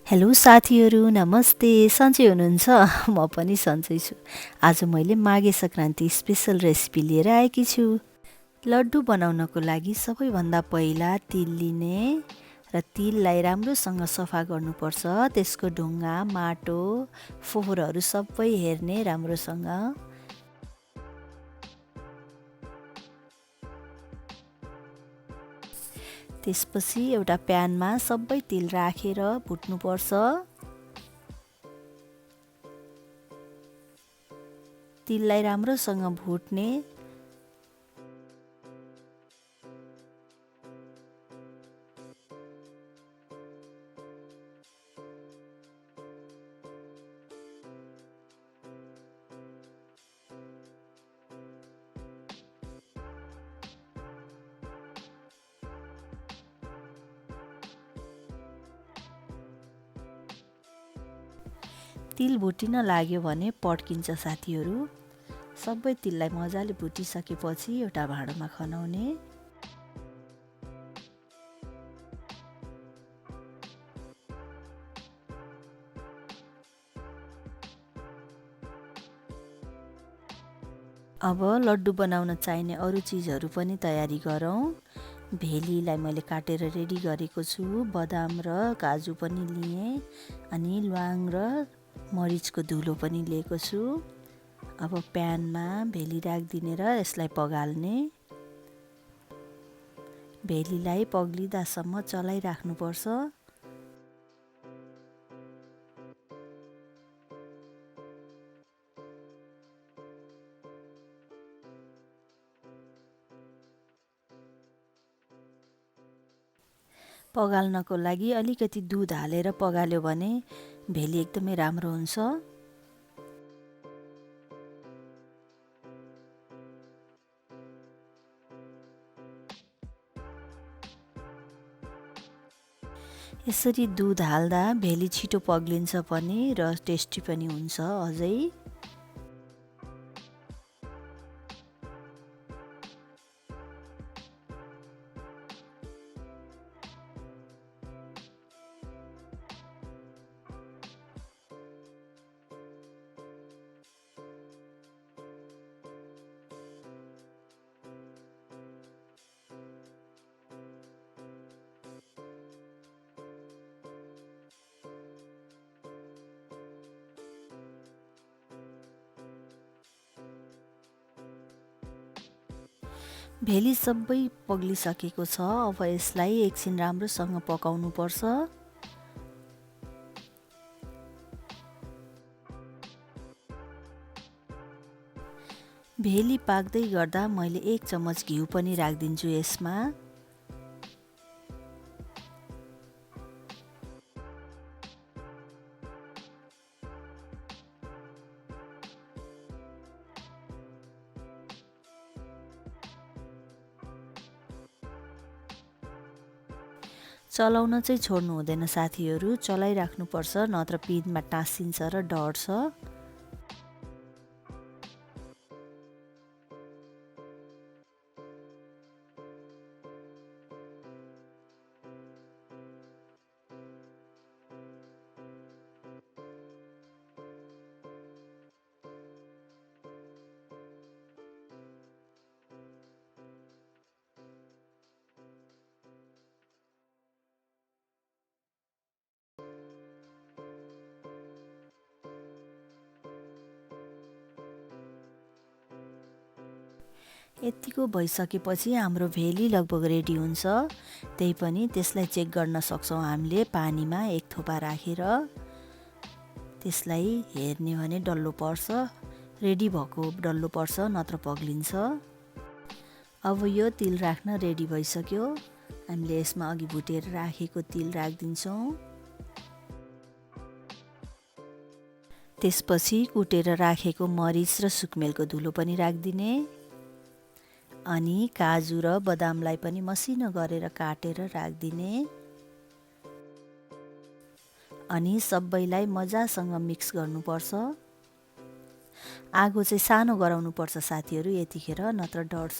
Hello साथीहरू, नमस्ते। सन्चै हुनुहुन्छ? म पनि सन्चै छु। आज मैले माघे सङ्क्रान्ति स्पेसल रेसिपी लिएर आएकी छु। लड्डु बनाउनको लागि सबैभन्दा पहिला तिल लिने र तिललाई राम्रोसँग सफा गर्नुपर्छ। त्यसको ढुङ्गा, माटो, फोहोरहरू सबै हेर्ने राम्रोसँग। त्यसपछि एउटा प्यानमा सबै तिल राखेर भुट्नुपर्छ। तिललाई राम्रोसँग भुट्ने। तिल भुटिन लाग्यो भने पड्किन्छ साथीहरू। सबै तिललाई मजाले भुटिसकेपछि एउटा भाँडोमा खनाउने। अब लड्डु बनाउन चाहिने अरू चिजहरू पनि तयारी गरौँ। भेलीलाई मैले काटेर रेडी गरेको छु। बदाम र काजु पनि लिएँ। अनि ल्वाङ र मरिचको धुलो पनि लिएको छु। अब प्यानमा भेली राखिदिने र यसलाई पगाल्ने। भेलीलाई पग्लिँदासम्म चलाइराख्नुपर्छ। पगाल्नको लागि अलिकति दुध हालेर पगाल्यो भने भेली एकदमै राम्रो हुन्छ। यसरी दुध हाल्दा भेली छिटो पग्लिन्छ पनि र टेस्टी पनि हुन्छ अझै। भेली सबै पग्लिसकेको छ। अब यसलाई एकछिन राम्रोसँग पकाउनु पर्छ। भेली पाक्दै गर्दा मैले 1 चम्मच घिउ पनि राखिदिन्छु यसमा। चलाउन चाहिँ छोड्नु हुँदैन साथीहरू, चलाइराख्नुपर्छ, नत्र पिँधमा टाँसिन्छ र डढ्छ। यतिको भइसकेपछि हाम्रो भेली लगभग रेडी हुन्छ। त्यही पनि त्यसलाई चेक गर्न सक्छौँ हामीले पानीमा 1 थोपा राखेर। त्यसलाई हेर्ने भने डल्लो पर्छ, रेडी भएको डल्लो पर्छ, नत्र पग्लिन्छ। अब यो तिल राख्न रेडी भइसक्यो। हामीले यसमा अघि भुटेर राखेको तिल राखिदिन्छौँ। त्यसपछि कुटेर राखेको मरिच र सुकमेलको धुलो पनि राखिदिने। अनि काजु र बदामलाई पनि मसिनो गरेर काटेर राखिदिने। अनि सबैलाई मजासँग मिक्स गर्नुपर्छ। आगो चाहिँ सानो गराउनुपर्छ साथीहरू यतिखेर, नत्र डढ्छ।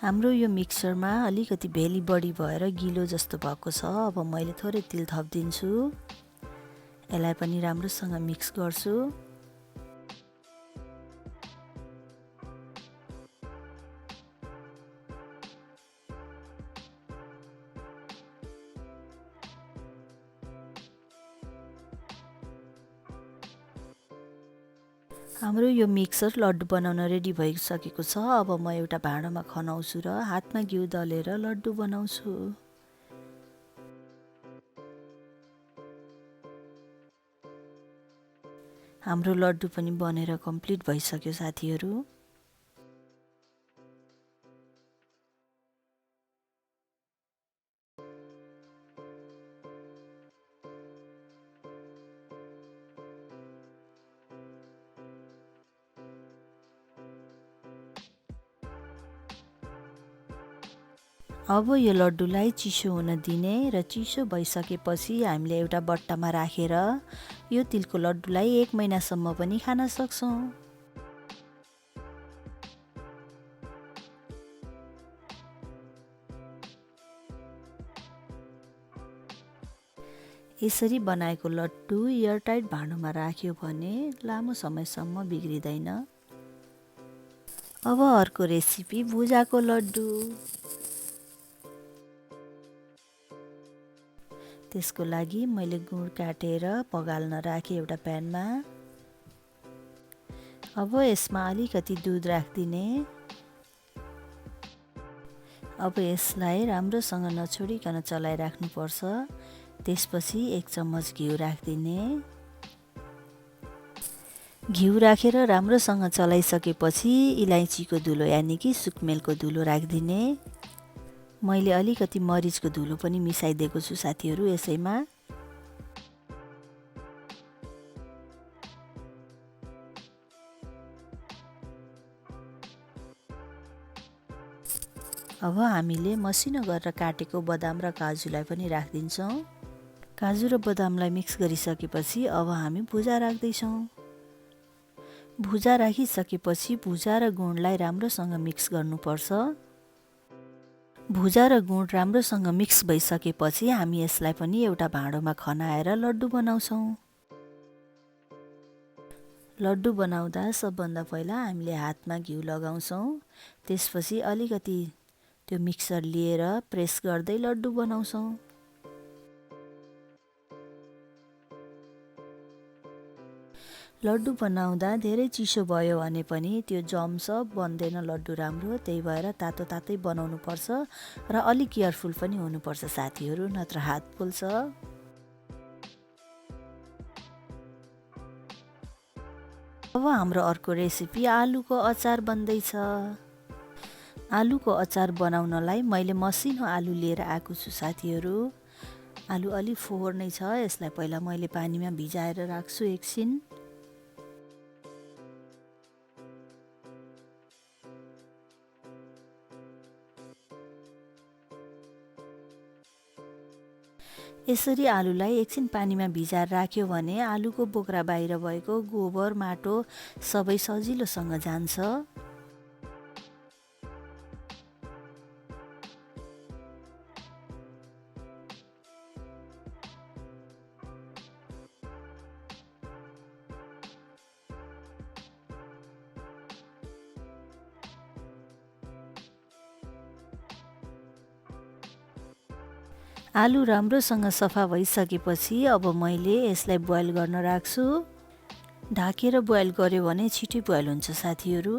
हाम्रो यो मिक्सरमा अलिकति भेली बढी भएर गिलो जस्तो भएको छ। अब मैले थोरै तेल थपिदिन्छु। यसलाई पनि राम्रोसँग मिक्स गर्छु। हाम्रो यो मिक्सर लड्डु बनाउन रेडी भइसकेको छ। अब म एउटा भाँडामा खनाउँछु र हातमा घिउ दलेर लड्डु बनाउँछु। हाम्रो लड्डु पनि बनेर कम्प्लिट भइसक्यो साथीहरू। अब यो लड्डुलाई चिसो हुन दिने र चिसो भइसकेपछि हामीले एउटा बट्टामा राखेर यो तिलको लड्डुलाई 1 महिनासम्म पनि खान सक्छौँ। यसरी बनाएको लड्डु एयरटाइट भाँडोमा राख्यो भने लामो समयसम्म बिग्रिँदैन। अब अर्को रेसिपी भुजाको लड्डु। त्यसको लागि मैले गुड काटेर पगाल्न राखेँ एउटा प्यानमा। अब यसमा अलिकति दुध राखिदिने। अब यसलाई राम्रोसँग नछोडिकन चलाइराख्नुपर्छ। त्यसपछि 1 चम्मच घिउ राखिदिने। घिउ राखेर राम्रोसँग चलाइसकेपछि इलाइचीको धुलो यानि कि सुकमेलको धुलो राखिदिने। मैले अलिकति मरिचको धुलो पनि मिसाइदिएको छु साथीहरू यसैमा। अब हामीले मसिनो गरेर काटेको बदाम र काजुलाई पनि राखिदिन्छौँ। काजु र बदामलाई मिक्स गरिसकेपछि अब हामी भुजा राख्दैछौँ। भुजा राखिसकेपछि भुजा र गुडलाई राम्रोसँग मिक्स गर्नुपर्छ। भुजा र गुड राम्रोसँग मिक्स भइसकेपछि हामी यसलाई पनि एउटा भाँडोमा खनाएर लड्डु बनाउँछौँ। लड्डु बनाउँदा सबभन्दा पहिला हामीले हातमा घिउ लगाउँछौँ। त्यसपछि अलिकति त्यो मिक्सर लिएर प्रेस गर्दै लड्डु बनाउँछौँ। लड्डु बनाउँदा धेरै चिसो भयो भने पनि त्यो जम्स बन्दैन लड्डु राम्रो। त्यही भएर तातो तातै बनाउनु पर्छ र अलिक केयरफुल पनि हुनुपर्छ साथीहरू, नत्र हात पोल्छ। अब हाम्रो अर्को रेसिपी आलुको अचार बन्दैछ। आलुको अचार बनाउनलाई मैले मसिनो आलु लिएर आएको छु साथीहरू। आलु अलि फोहोर नै छ। यसलाई पहिला मैले पानीमा भिजाएर राख्छु एकछिन। यसरी आलुलाई एकछिन पानीमा भिजाएर राख्यो भने आलुको बोक्रा बाहिर भएको गोबर माटो सबै सजिलोसँग जान्छ। आलु राम्रोसँग सफा भइसकेपछि अब मैले यसलाई बोइल गर्न राख्छु। ढाकेर बोइल गर्यो भने छिटै बोइल हुन्छ साथीहरू।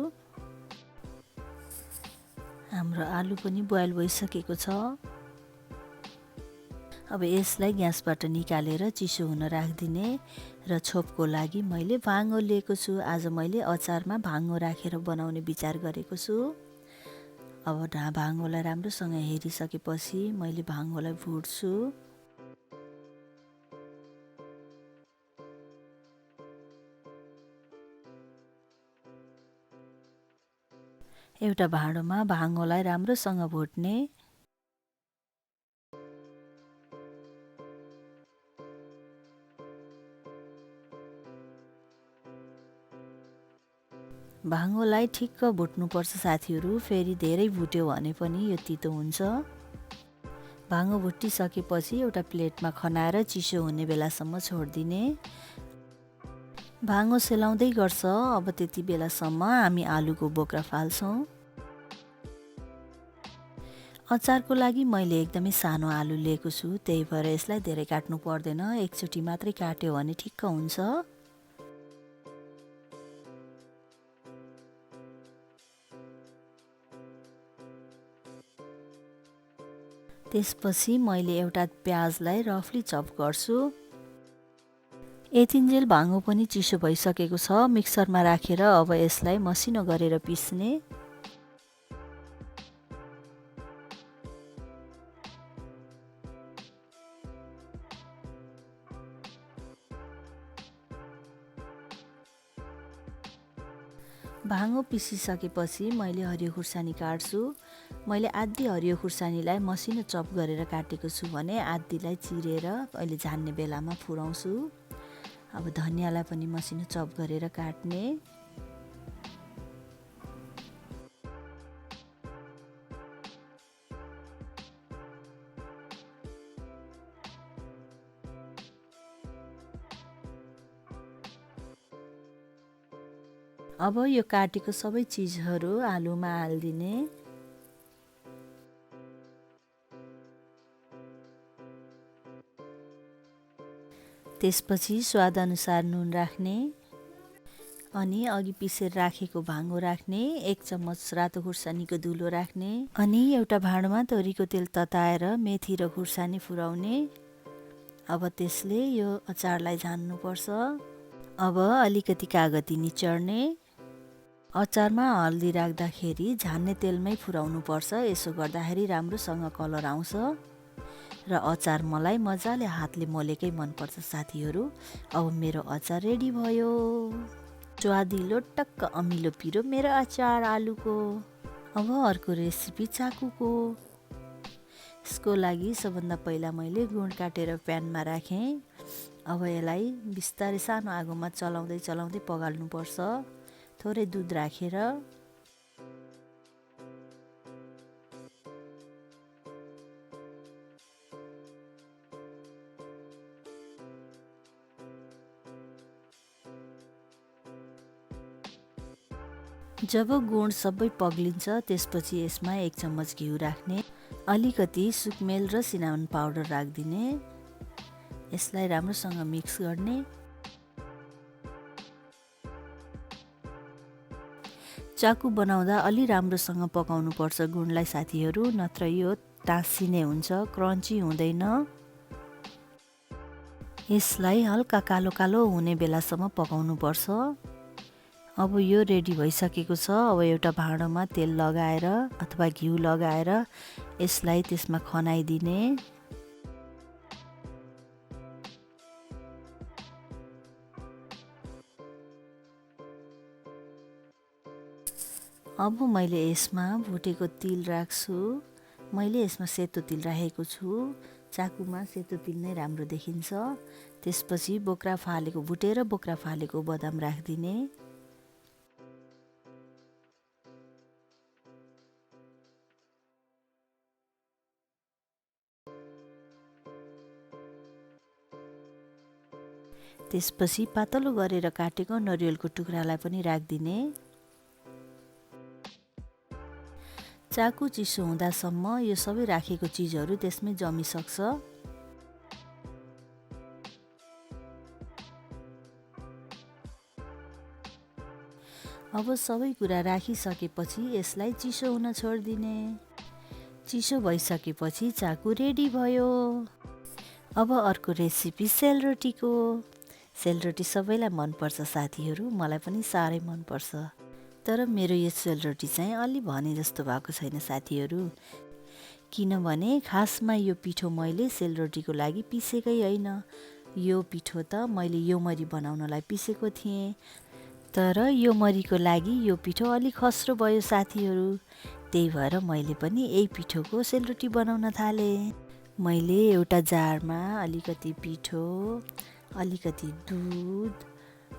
हाम्रो आलु पनि बोइल भइसकेको छ। अब यसलाई ग्यासबाट निकालेर चिसो हुन राखिदिने र छोपको लागि मैले भाङ्गो लिएको छु। आज मैले अचारमा भाङ्गो राखेर बनाउने विचार गरेको छु। अब भाङ्गोलाई राम्रोसँग हेरिसकेपछि मैले भाङ्गोलाई भुट्छु। एउटा भाँडोमा भाङ्गोलाई राम्रोसँग भुट्ने। भाङ्गोलाई ठिक्क भुट्नुपर्छ साथीहरू। फेरि धेरै भुट्यो भने पनि यो तितो हुन्छ। भाङ्गो भुटिसकेपछि एउटा प्लेटमा खनाएर चिसो हुने बेलासम्म छोडिदिने। भाङ्गो सेलाउँदै गर्छ। अब त्यति बेलासम्म हामी आलुको बोक्रा फाल्छौँ। अचारको लागि मैले एकदमै सानो आलु लिएको छु, त्यही भएर यसलाई धेरै काट्नु पर्दैन। एकचोटि मात्रै काट्यो भने ठिक्क हुन्छ। त्यसपछि मैले एउटा प्याजलाई रफली चप गर्छु। यतिन्जेल भाङ्गो पनि चिसो भइसकेको छ। मिक्सरमा राखेर अब यसलाई मसिनो गरेर पिस्ने। भाङ्गो पिसिसकेपछि मैले हरियो खुर्सानी काट्छु। मैले आधी हरियो खुर्सानीलाई मसिनो चप गरेर काटेको छु भने आधीलाई चिरेर अहिले झान्ने बेलामा फुराउँछु। अब धनियाँलाई पनि मसिनो चप गरेर काट्ने। अब यो काटेको सबै चिजहरू आलुमा हालिदिने। त्यसपछि स्वादअनुसार नुन राख्ने अनि अघि पिसेर राखेको भाङ्गो राख्ने। 1 चम्मच रातो खुर्सानीको धुलो राख्ने अनि एउटा भाँडोमा तोरीको तेल तताएर मेथी र खुर्सानी फुराउने। अब त्यसले यो अचारलाई झान्नुपर्छ। अब अलिकति कागती निचर्ने। अचारमा हल्दी राख्दाखेरि झान्ने तेलमै फुराउनु पर्छ। यसो गर्दाखेरि राम्रोसँग कलर आउँछ र अचार मलाई मजाले हातले मोलेकै मनपर्छ साथीहरू। अब मेरो अचार रेडी भयो। स्वादिलो टक्क अमिलो पिरो मेरो अचार आलुको। अब अर्को रेसिपी चाकुको। यसको लागि सबभन्दा पहिला मैले गुड काटेर प्यानमा राखेँ। अब यसलाई बिस्तारै सानो आगोमा चलाउँदै चलाउँदै पगाल्नुपर्छ। थोरै दुध राखेर जब गुड सबै पग्लिन्छ त्यसपछि यसमा 1 चम्मच घिउ राख्ने। अलिकति सुकमेल र सिनामन पाउडर राखिदिने। यसलाई राम्रोसँग मिक्स गर्ने। चाकु बनाउँदा अलि राम्रोसँग पकाउनु पर्छ गुडलाई साथीहरू, नत्र यो टाँसिने हुन्छ, क्रन्ची हुँदैन। यसलाई हल्का कालो कालो हुने बेलासम्म पकाउनु पर्छ। अब यो रेडी भइसकेको छ। अब एउटा भाँडोमा तेल लगाएर अथवा घिउ लगाएर यसलाई त्यसमा खनाइदिने। अब मैले यसमा भुटेको तिल राख्छु। मैले यसमा सेतो तिल राखेको छु। चाकुमा सेतो तिल नै राम्रो देखिन्छ। त्यसपछि बोक्रा फालेको भुटेर बोक्रा फालेको बदाम राखिदिने। त्यसपछि पातलो गरेर काटेको नरिवलको टुक्रालाई पनि राखिदिने। चाकु चिसो हुँदासम्म यो सबै राखेको चिजहरू त्यसमै जमिसक्छ। अब सबै कुरा राखिसकेपछि यसलाई चिसो हुन छोडिदिने। चिसो भइसकेपछि चाकु रेडी भयो। अब अर्को रेसिपी सेलरोटीको। सेलरोटी सबैलाई मनपर्छ साथीहरू, मलाई पनि साह्रै मनपर्छ। तर मेरो यो सेलरोटी चाहिँ अलि भने जस्तो भएको छैन साथीहरू, किनभने खासमा यो पिठो मैले सेलरोटीको लागि पिसेकै होइन। यो पिठो त मैले यो मरी बनाउनलाई पिसेको थिएँ, तर यो मरीको लागि यो पिठो अलि खस्रो भयो साथीहरू। त्यही भएर मैले पनि यही पिठोको सेलरोटी बनाउन थालेँ। मैले एउटा जारमा अलिकति पिठो, अलिकति दुध,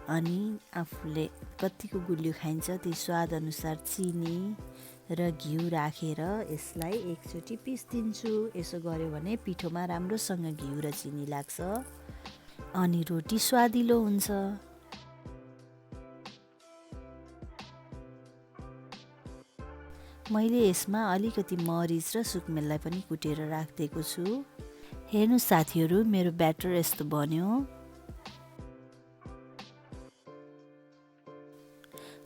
अनि आफूले कतिको गुलियो खाइन्छ त्यो स्वादअनुसार चिनी र घिउ राखेर यसलाई एकचोटि पिस्दिन्छु। यसो गर्यो भने पिठोमा राम्रोसँग घिउ र चिनी लाग्छ अनि रोटी स्वादिलो हुन्छ। मैले यसमा अलिकति मरिच र सुकमेललाई पनि कुटेर राखिदिएको छु। हेर्नु साथीहरू, मेरो ब्याटर यस्तो बन्यो।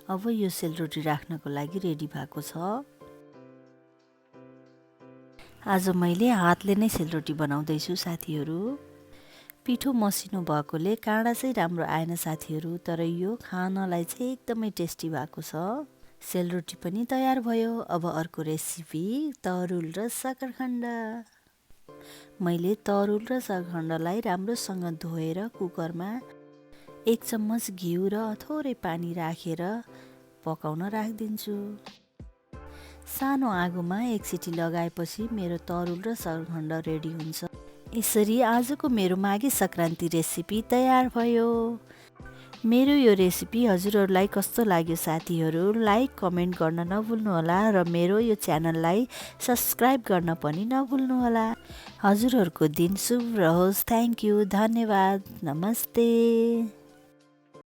अब यो सेलरोटी राख्नको लागि रेडी भएको छ। आज मैले हातले नै सेलरोटी बनाउँदैछु साथीहरू। पिठो मसिनो भएकोले काँडा चाहिँ राम्रो आएन साथीहरू, तर यो खानलाई चाहिँ एकदमै टेस्टी भएको छ। सेलरोटी पनि तयार भयो। अब अर्को रेसिपी तरुल र साkarkhanda। मैले तरुल र साkarkhandaलाई राम्रोसँग धोएर कुकरमा 1 चम्मच घिउ र थोरै पानी राखेर पकाउन राखिदिन्छु। सानो आगोमा 1 सिटी लगाएपछि मेरो तरुल र sakarkhanda रेडी हुन्छ। यसरी आजको मेरो माघे सङ्क्रान्ति रेसिपी तयार भयो। मेरो यो रेसिपी हजुरहरूलाई कस्तो लाग्यो साथीहरू, लाइक कमेन्ट गर्न नभुल्नुहोला र मेरो यो च्यानललाई सब्स्क्राइब गर्न पनि नभुल्नुहोला। हजुरहरूको दिन शुभ रहोस्। थ्याङ्क यू, धन्यवाद, नमस्ते।